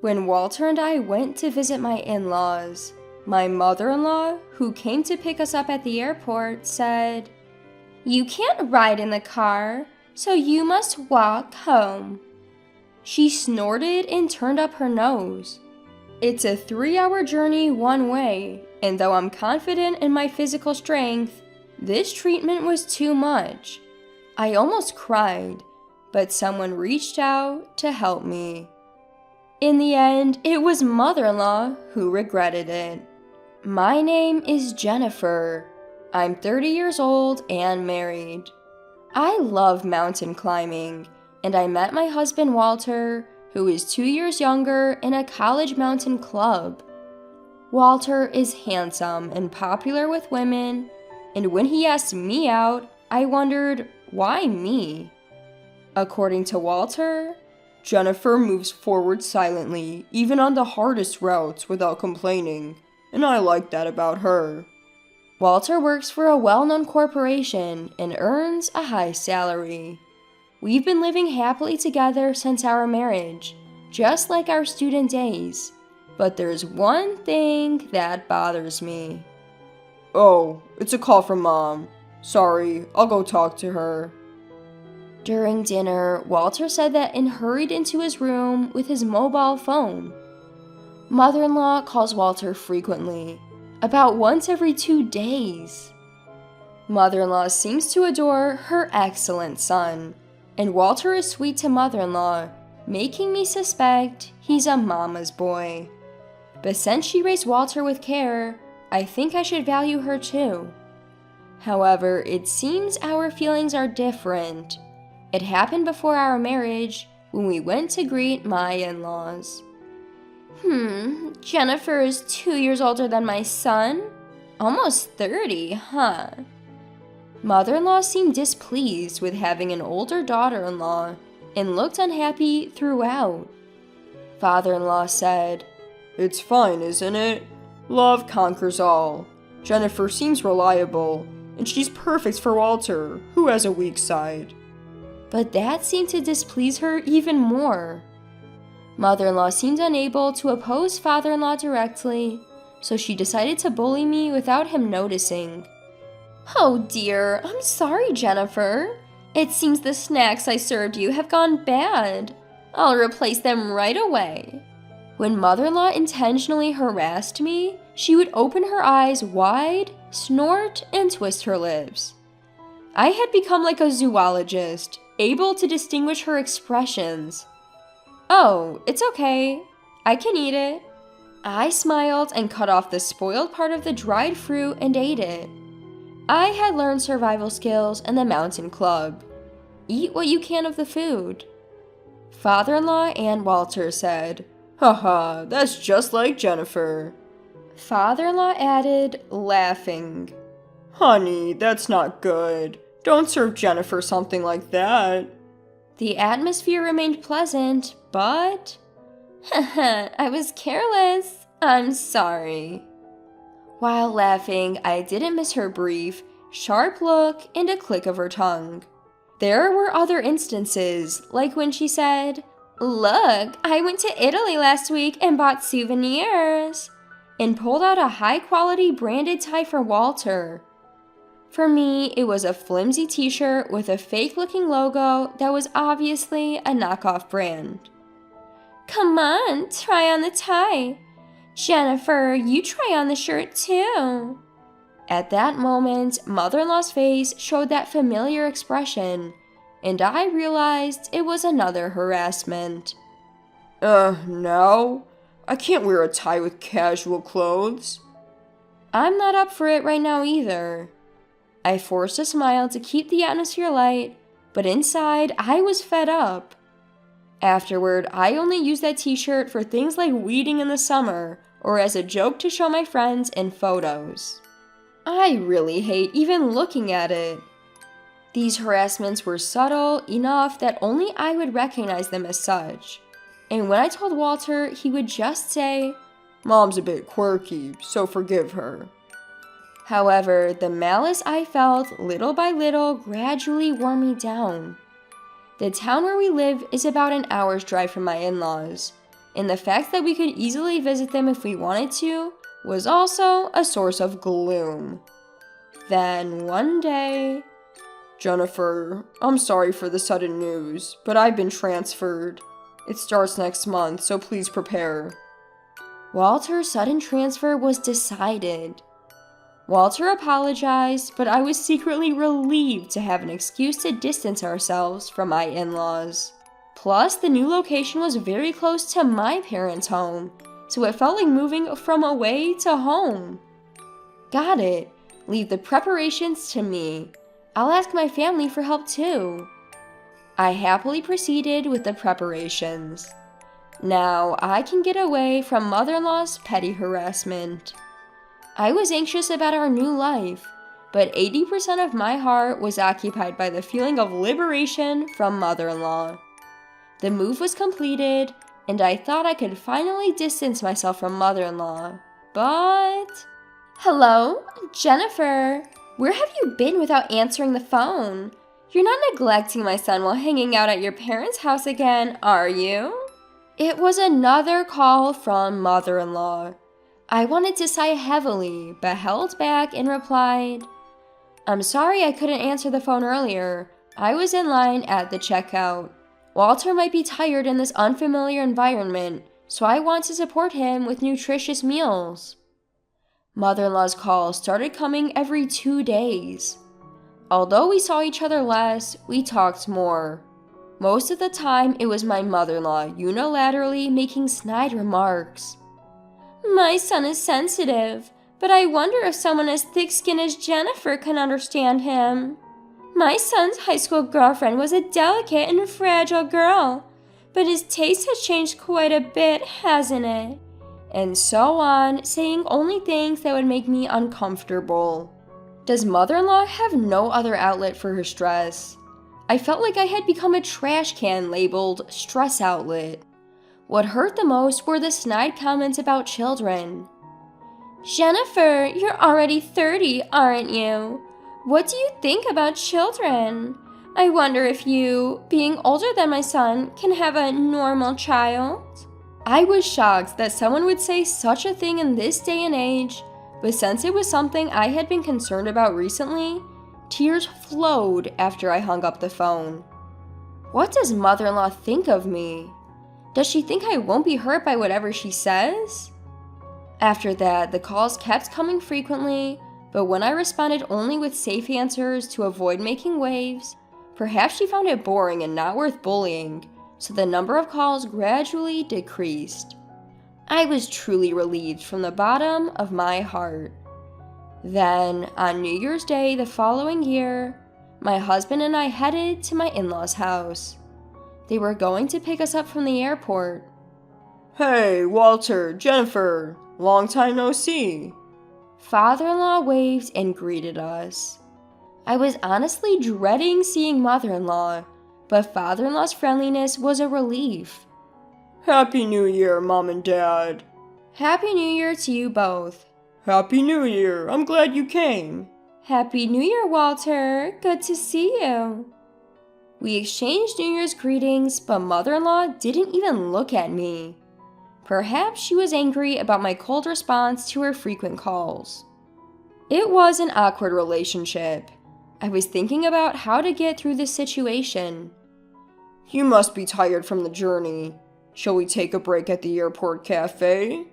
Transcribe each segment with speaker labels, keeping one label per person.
Speaker 1: When Walter and I went to visit my in-laws, my mother-in-law, who came to pick us up at the airport, said, "You can't ride in the car, so you must walk home." She snorted and turned up her nose. It's a 3-hour journey one way, and though I'm confident in my physical strength, this treatment was too much. I almost cried, but someone reached out to help me. In the end, it was mother-in-law who regretted it. My name is Jennifer. I'm 30 years old and married. I love mountain climbing, and I met my husband Walter, who is 2 years younger, in a college mountain club. Walter is handsome and popular with women, and when he asked me out, I wondered, why me? According to Walter, Jennifer moves forward silently, even on the hardest routes without complaining, and I like that about her. Walter works for a well-known corporation and earns a high salary. We've been living happily together since our marriage, just like our student days. But there's one thing that bothers me. Oh, it's a call from Mom. Sorry, I'll go talk to her. During dinner, Walter said that and hurried into his room with his mobile phone. Mother-in-law calls Walter frequently, about once every 2 days. Mother-in-law seems to adore her excellent son, and Walter is sweet to mother-in-law, making me suspect he's a mama's boy. But since she raised Walter with care, I think I should value her too. However, it seems our feelings are different. It happened before our marriage, when we went to greet my in-laws. Jennifer is 2 years older than my son? Almost 30, huh? Mother-in-law seemed displeased with having an older daughter-in-law and looked unhappy throughout. Father-in-law said, "It's fine, isn't it? Love conquers all. Jennifer seems reliable, and she's perfect for Walter, who has a weak side." But that seemed to displease her even more. Mother-in-law seemed unable to oppose father-in-law directly, so she decided to bully me without him noticing. "Oh dear, I'm sorry, Jennifer. It seems the snacks I served you have gone bad. I'll replace them right away." When mother-in-law intentionally harassed me, she would open her eyes wide, snort, and twist her lips. I had become like a zoologist, able to distinguish her expressions. "Oh, it's okay. I can eat it." I smiled and cut off the spoiled part of the dried fruit and ate it. I had learned survival skills in the mountain club. Eat what you can of the food. Father-in-law and Walter said, "Haha, that's just like Jennifer." Father-in-law added, laughing, "Honey, that's not good. Don't serve Jennifer something like that." The atmosphere remained pleasant, but... I was careless. I'm sorry. While laughing, I didn't miss her brief, sharp look and a click of her tongue. There were other instances, like when she said, "Look, I went to Italy last week and bought souvenirs," and pulled out a high-quality branded tie for Walter. For me, it was a flimsy t-shirt with a fake-looking logo that was obviously a knockoff brand. "Come on, try on the tie. Jennifer, you try on the shirt too." At that moment, mother-in-law's face showed that familiar expression, and I realized it was another harassment. No? I can't wear a tie with casual clothes." I'm not up for it right now either. I forced a smile to keep the atmosphere light, but inside, I was fed up. Afterward, I only used that t-shirt for things like weeding in the summer, or as a joke to show my friends in photos. I really hate even looking at it. These harassments were subtle enough that only I would recognize them as such. And when I told Walter, he would just say, "Mom's a bit quirky, so forgive her." However, the malice I felt little by little gradually wore me down. The town where we live is about an hour's drive from my in-laws, and the fact that we could easily visit them if we wanted to was also a source of gloom. Then one day, "Jennifer, I'm sorry for the sudden news, but I've been transferred. It starts next month, so please prepare." Walter's sudden transfer was decided. Walter apologized, but I was secretly relieved to have an excuse to distance ourselves from my in-laws. Plus, the new location was very close to my parents' home, so it felt like moving from away to home. Got it. Leave the preparations to me. I'll ask my family for help too. I happily proceeded with the preparations. Now I can get away from mother-in-law's petty harassment. I was anxious about our new life, but 80% of my heart was occupied by the feeling of liberation from mother-in-law. The move was completed, and I thought I could finally distance myself from mother-in-law, but... Hello, Jennifer. Where have you been without answering the phone? You're not neglecting my son while hanging out at your parents' house again, are you? It was another call from mother-in-law. I wanted to sigh heavily, but held back and replied, "I'm sorry I couldn't answer the phone earlier. I was in line at the checkout. Walter might be tired in this unfamiliar environment, so I want to support him with nutritious meals." Mother-in-law's calls started coming every 2 days. Although we saw each other less, we talked more. Most of the time, it was my mother-in-law unilaterally making snide remarks. "My son is sensitive, but I wonder if someone as thick-skinned as Jennifer can understand him. My son's high school girlfriend was a delicate and fragile girl, but his taste has changed quite a bit, hasn't it?" And so on, saying only things that would make me uncomfortable. Does mother-in-law have no other outlet for her stress? I felt like I had become a trash can labeled stress outlet. What hurt the most were the snide comments about children. "Jennifer, you're already 30, aren't you? What do you think about children? I wonder if you, being older than my son, can have a normal child." I was shocked that someone would say such a thing in this day and age, but since it was something I had been concerned about recently, tears flowed after I hung up the phone. What does mother-in-law think of me? Does she think I won't be hurt by whatever she says? After that, the calls kept coming frequently, but when I responded only with safe answers to avoid making waves, perhaps she found it boring and not worth bullying, so the number of calls gradually decreased. I was truly relieved from the bottom of my heart. Then, on New Year's Day the following year, my husband and I headed to my in-laws' house. They were going to pick us up from the airport.
Speaker 2: "Hey, Walter, Jennifer, long time no see."
Speaker 1: Father-in-law waved and greeted us. I was honestly dreading seeing mother-in-law, but father-in-law's friendliness was a relief.
Speaker 2: "Happy New Year, Mom and Dad."
Speaker 1: Happy New Year to you both.
Speaker 2: "Happy New Year, I'm glad you came."
Speaker 1: Happy New Year, Walter. Good to see you. We exchanged New Year's greetings, but mother-in-law didn't even look at me. Perhaps she was angry about my cold response to her frequent calls. It was an awkward relationship. I was thinking about how to get through this situation.
Speaker 2: "You must be tired from the journey. Shall we take a break at the airport cafe?"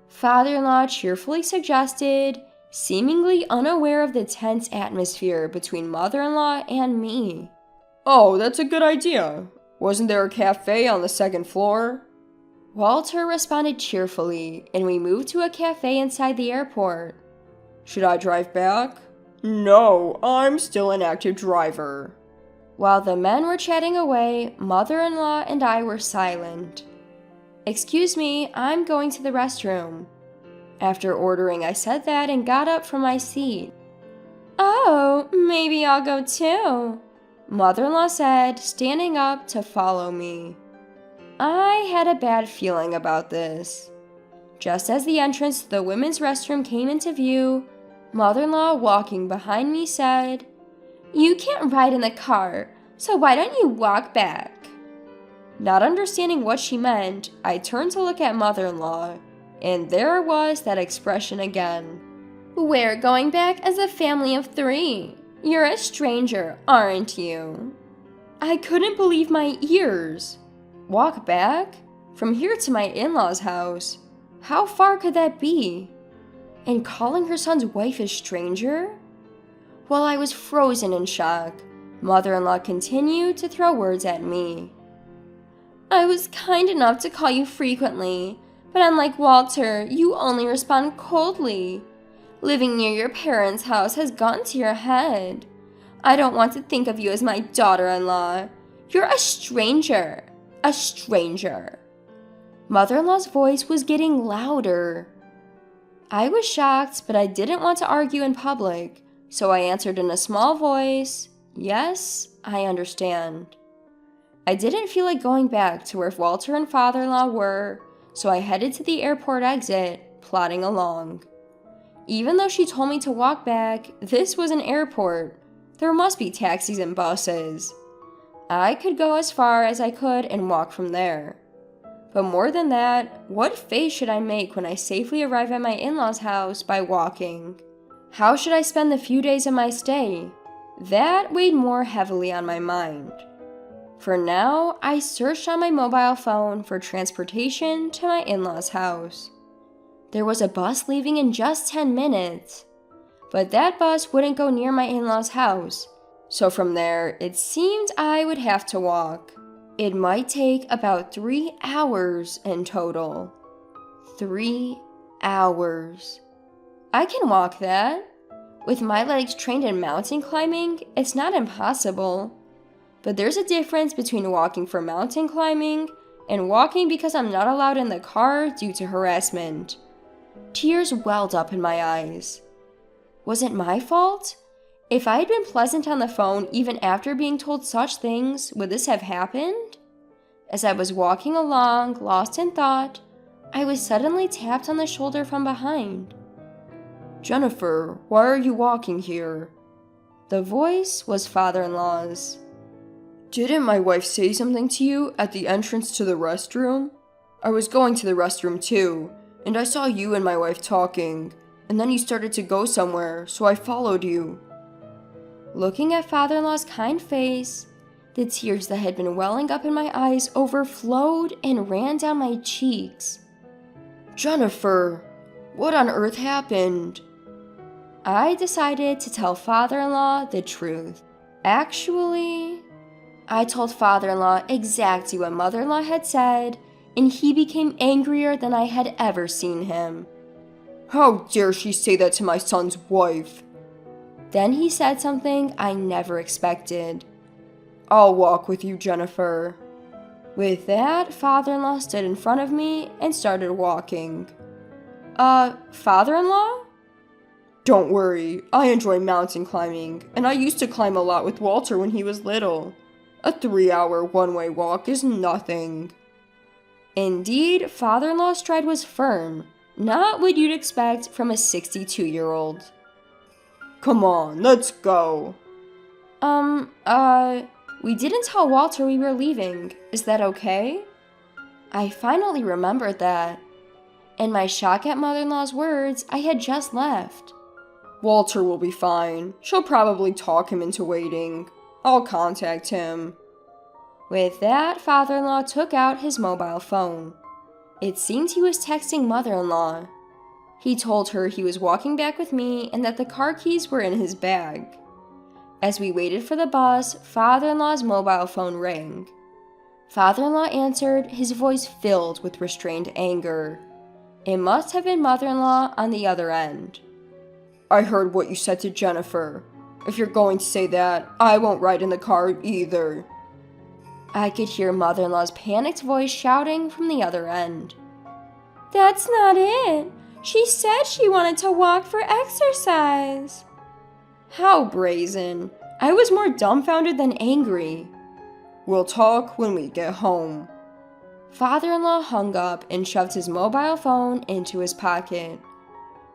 Speaker 1: Father-in-law cheerfully suggested, seemingly unaware of the tense atmosphere between mother-in-law and me.
Speaker 2: "Oh, that's a good idea. Wasn't there a cafe on the second floor?"
Speaker 1: Walter responded cheerfully, and we moved to a cafe inside the airport.
Speaker 2: "Should I drive back?" "No, I'm still an active driver."
Speaker 1: While the men were chatting away, mother-in-law and I were silent. "Excuse me, I'm going to the restroom." After ordering, I said that and got up from my seat. "Oh, maybe I'll go too," mother-in-law said, standing up to follow me. I had a bad feeling about this. Just as the entrance to the women's restroom came into view, mother-in-law walking behind me said, "You can't ride in the car, so why don't you walk back?" Not understanding what she meant, I turned to look at mother-in-law, and there was that expression again. We're going back as a family of 3. You're a stranger, aren't you? I couldn't believe my ears. Walk back? From here to my in-laws' house? How far could that be? And calling her son's wife a stranger? While I was frozen in shock, mother-in-law continued to throw words at me. I was kind enough to call you frequently, but unlike Walter, you only respond coldly. Living near your parents' house has gotten to your head. I don't want to think of you as my daughter-in-law. You're a stranger. A stranger. Mother-in-law's voice was getting louder. I was shocked, but I didn't want to argue in public, so I answered in a small voice, yes, I understand. I didn't feel like going back to where Walter and father-in-law were, so I headed to the airport exit, plodding along. Even though she told me to walk back, this was an airport. There must be taxis and buses. I could go as far as I could and walk from there. But more than that, what face should I make when I safely arrive at my in-laws' house by walking? How should I spend the few days of my stay? That weighed more heavily on my mind. For now, I searched on my mobile phone for transportation to my in-laws' house. There was a bus leaving in just 10 minutes, but that bus wouldn't go near my in-laws' house, so from there, it seemed I would have to walk. It might take about 3 hours in total. 3 hours. I can walk that. With my legs trained in mountain climbing, it's not impossible. But there's a difference between walking for mountain climbing and walking because I'm not allowed in the car due to harassment. Tears welled up in my eyes. Was it my fault? If I had been pleasant on the phone even after being told such things, would this have happened? As I was walking along, lost in thought, I was suddenly tapped on the shoulder from behind.
Speaker 2: Jennifer, why are you walking here?
Speaker 1: The voice was father-in-law's.
Speaker 2: Didn't my wife say something to you at the entrance to the restroom? I was going to the restroom too, and I saw you and my wife talking, and then you started to go somewhere, so I followed you.
Speaker 1: Looking at father-in-law's kind face, the tears that had been welling up in my eyes overflowed and ran down my cheeks.
Speaker 2: Jennifer, what on earth happened?
Speaker 1: I decided to tell father-in-law the truth. Actually, I told father-in-law exactly what mother-in-law had said, and he became angrier than I had ever seen him.
Speaker 2: How dare she say that to my son's wife?
Speaker 1: Then he said something I never expected.
Speaker 2: I'll walk with you, Jennifer.
Speaker 1: With that, father-in-law stood in front of me and started walking. Father-in-law?
Speaker 2: Don't worry, I enjoy mountain climbing, and I used to climb a lot with Walter when he was little. A 3-hour one-way walk is nothing.
Speaker 1: Indeed, father-in-law's stride was firm, not what you'd expect from a 62-year-old.
Speaker 2: Come on, let's go.
Speaker 1: We didn't tell Walter we were leaving. Is that okay? I finally remembered that. In my shock at mother-in-law's words, I had just left.
Speaker 2: Walter will be fine. She'll probably talk him into waiting. I'll contact him.
Speaker 1: With that, father-in-law took out his mobile phone. It seemed he was texting mother-in-law. He told her he was walking back with me and that the car keys were in his bag. As we waited for the bus, father-in-law's mobile phone rang. Father-in-law answered, his voice filled with restrained anger. It must have been mother-in-law on the other end.
Speaker 2: I heard what you said to Jennifer. If you're going to say that, I won't ride in the car either.
Speaker 1: I could hear mother-in-law's panicked voice shouting from the other end. That's not it. She said she wanted to walk for exercise. How brazen. I was more dumbfounded than angry.
Speaker 2: We'll talk when we get home.
Speaker 1: Father-in-law hung up and shoved his mobile phone into his pocket.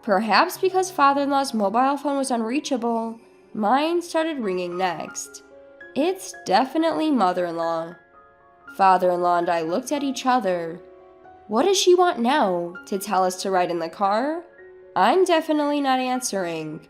Speaker 1: Perhaps because father-in-law's mobile phone was unreachable, mine started ringing next. It's definitely mother-in-law. Father-in-law and I looked at each other. What does she want now? To tell us to ride in the car? I'm definitely not answering.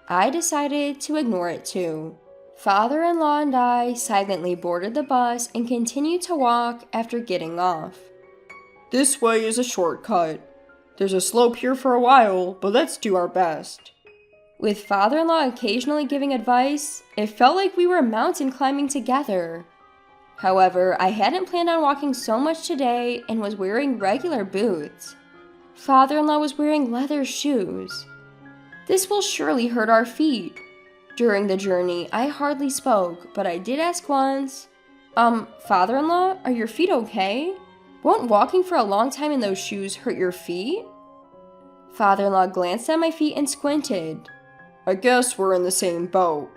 Speaker 1: I decided to ignore it too. Father-in-law and I silently boarded the bus and continued to walk after getting off.
Speaker 2: This way is a shortcut. There's a slope here for a while, but let's do our best.
Speaker 1: With father-in-law occasionally giving advice, it felt like we were mountain climbing together. However, I hadn't planned on walking so much today and was wearing regular boots. Father-in-law was wearing leather shoes. This will surely hurt our feet. During the journey, I hardly spoke, but I did ask once, Father-in-law, are your feet okay? Won't walking for a long time in those shoes hurt your feet? Father-in-law glanced at my feet and squinted.
Speaker 2: I guess we're in the same boat.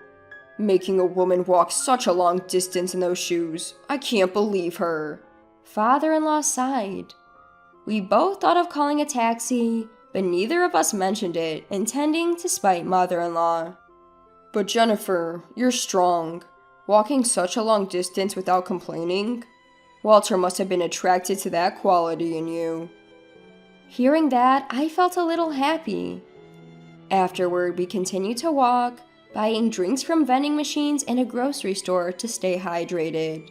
Speaker 2: Making a woman walk such a long distance in those shoes. I can't believe her.
Speaker 1: Father-in-law sighed. We both thought of calling a taxi, but neither of us mentioned it, intending to spite mother-in-law.
Speaker 2: But Jennifer, you're strong. Walking such a long distance without complaining? Walter must have been attracted to that quality in you.
Speaker 1: Hearing that, I felt a little happy. Afterward, we continued to walk, buying drinks from vending machines and a grocery store to stay hydrated.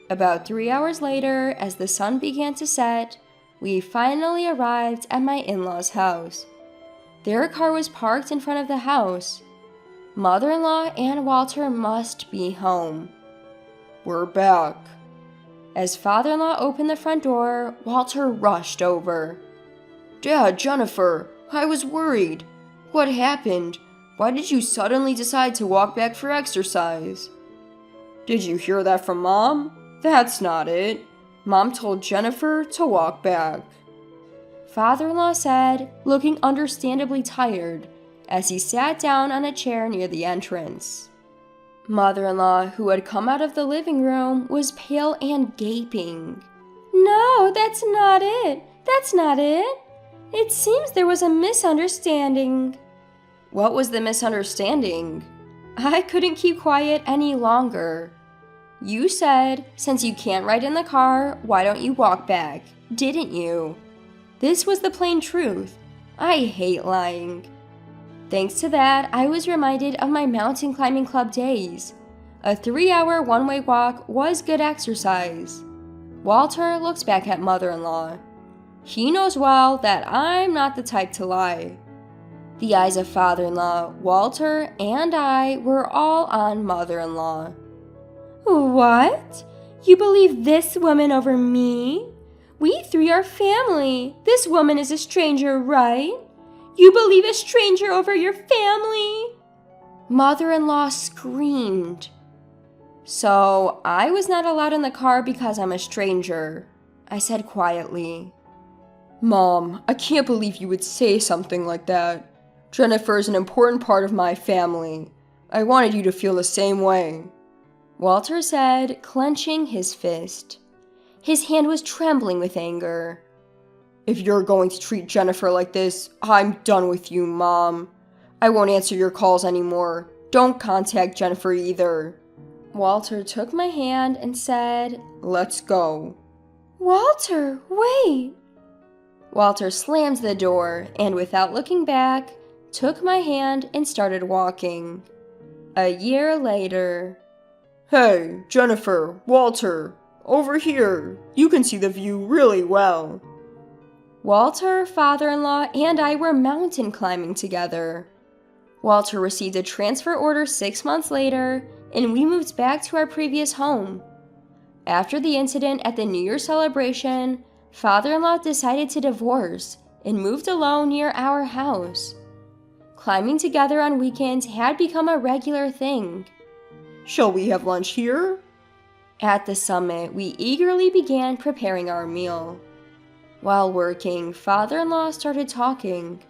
Speaker 1: About 3 hours later, as the sun began to set, we finally arrived at my in-laws' house. Their car was parked in front of the house. Mother-in-law and Walter must be home.
Speaker 2: We're back.
Speaker 1: As father-in-law opened the front door, Walter rushed over.
Speaker 2: Dad, Jennifer, I was worried. What happened? Why did you suddenly decide to walk back for exercise? Did you hear that from Mom? That's not it. Mom told Jennifer to walk back.
Speaker 1: Father-in-law said, looking understandably tired, as he sat down on a chair near the entrance. Mother-in-law, who had come out of the living room, was pale and gaping. No, that's not it. That's not it. It seems there was a misunderstanding. What was the misunderstanding? I couldn't keep quiet any longer. You said, since you can't ride in the car, why don't you walk back? Didn't you? This was the plain truth. I hate lying. Thanks to that, I was reminded of my mountain climbing club days. A 3-hour one-way walk was good exercise. Walter looks back at mother-in-law. He knows well that I'm not the type to lie. The eyes of father-in-law, Walter, and I were all on mother-in-law. What? You believe this woman over me? We three are family. This woman is a stranger, right? You believe a stranger over your family? Mother-in-law screamed. So, I was not allowed in the car because I'm a stranger, I said quietly.
Speaker 2: Mom, I can't believe you would say something like that. Jennifer is an important part of my family. I wanted you to feel the same way.
Speaker 1: Walter said, clenching his fist. His hand was trembling with anger.
Speaker 2: If you're going to treat Jennifer like this, I'm done with you, Mom. I won't answer your calls anymore. Don't contact Jennifer either.
Speaker 1: Walter took my hand and said,
Speaker 2: Let's go.
Speaker 1: Walter, wait! Walter slammed the door and, without looking back, took my hand and started walking. A year later.
Speaker 2: Hey, Jennifer, Walter, over here. You can see the view really well.
Speaker 1: Walter, father-in-law, and I were mountain climbing together. Walter received a transfer order 6 months later, and we moved back to our previous home. After the incident at the New Year celebration, father-in-law decided to divorce and moved alone near our house. Climbing together on weekends had become a regular thing.
Speaker 2: Shall we have lunch here?
Speaker 1: At the summit, we eagerly began preparing our meal. While working, father-in-law started talking.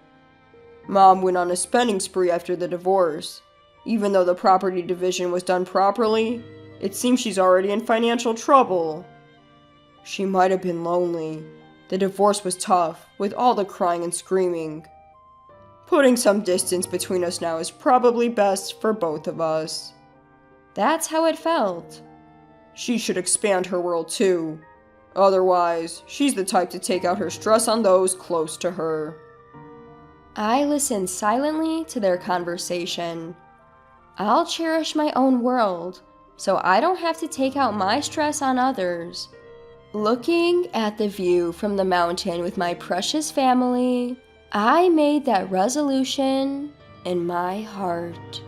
Speaker 2: Mom went on a spending spree after the divorce. Even though the property division was done properly, it seems she's already in financial trouble. She might have been lonely. The divorce was tough, with all the crying and screaming. Putting some distance between us now is probably best for both of us.
Speaker 1: That's how it felt.
Speaker 2: she should expand her world too. Otherwise, she's the type to take out her stress on those close to her.
Speaker 1: I listened silently to their conversation. I'll cherish my own world, so I don't have to take out my stress on others. Looking at the view from the mountain with my precious family, I made that resolution in my heart.